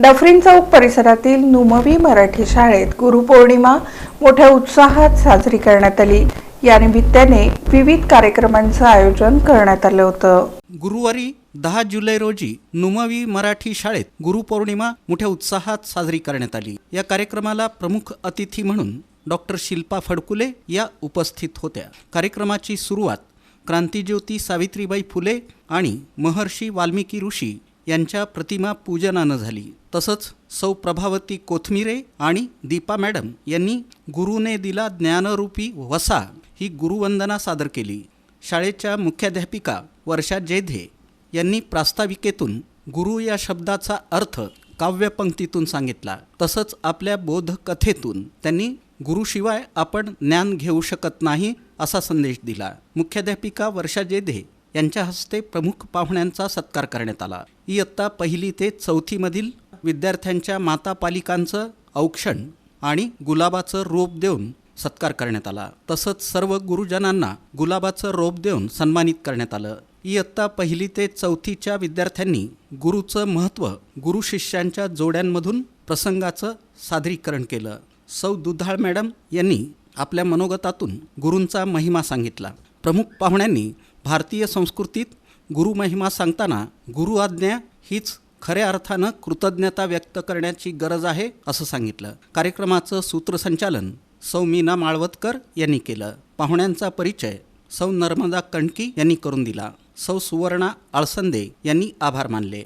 Dufferin चौक परिसरातील नुमवी मराठी शाळेत गुरुपौर्णिमा मोठ्या उत्साहात साजरी करण्यात आली। या निमित्ताने विविध कार्यक्रमांचं आयोजन करण्यात आलं होतं। गुरुवारी 10 जुलै रोजी नुमवी मराठी शाळेत गुरुपौर्णिमा मोठ्या उत्साहात साजरी करण्यात आली। या कार्यक्रमाला प्रमुख अतिथी म्हणून डॉक्टर शिल्पा फडकुले या उपस्थित होत्या। कार्यक्रमाची सुरुवात क्रांतिज्योती सावित्रीबाई फुले आणि महर्षी वाल्मिकी ऋषी यांच्या प्रतिमा पूजनानं झाली। तसंच सौ प्रभावती कोथमिरे आणि दीपा मॅडम यांनी गुरुने दिला ज्ञानरूपी वसा ही गुरुवंदना सादर केली। शाळेच्या मुख्याध्यापिका वर्षा जेधे यांनी प्रास्ताविकेतून गुरु या शब्दाचा अर्थ काव्यपंक्तीतून सांगितला। तसंच आपल्या बोधकथेतून त्यांनी गुरुशिवाय आपण ज्ञान घेऊ शकत नाही असा संदेश दिला। मुख्याध्यापिका वर्षा जेधे यांच्या हस्ते प्रमुख पाहुण्यांचा सत्कार करण्यात आला। इयत्ता 1ली ते 4थी मधील विद्यार्थ्यांच्या माता पालिकांचं औक्षण आणि गुलाबाचं रोप देऊन सत्कार करण्यात आला। तसंच सर्व गुरुजनांना गुलाबाचं रोप देऊन सन्मानित करण्यात आलं। इयत्ता 1ली ते 4थीच्या विद्यार्थ्यांनी गुरुचं महत्त्व गुरु शिष्यांच्या जोड्यांमधून प्रसंगाचं सादरीकरण केलं। सौ दुधाळ मॅडम यांनी आपल्या मनोगतातून गुरूंचा महिमा सांगितला। प्रमुख पाहुण्यांनी भारतीय संस्कृतीत गुरु महिमा सांगताना गुरु आज्ञा हीच खऱ्या अर्थानं कृतज्ञता व्यक्त करण्याची गरज आहे असं सांगितलं। कार्यक्रमाचं सूत्रसंचालन सौ मीना माळवतकर यांनी केलं। पाहुण्यांचा परिचय सौ नर्मदा कणकी यांनी करून दिला। सौ सुवर्णा आळसंदे यांनी आभार मानले।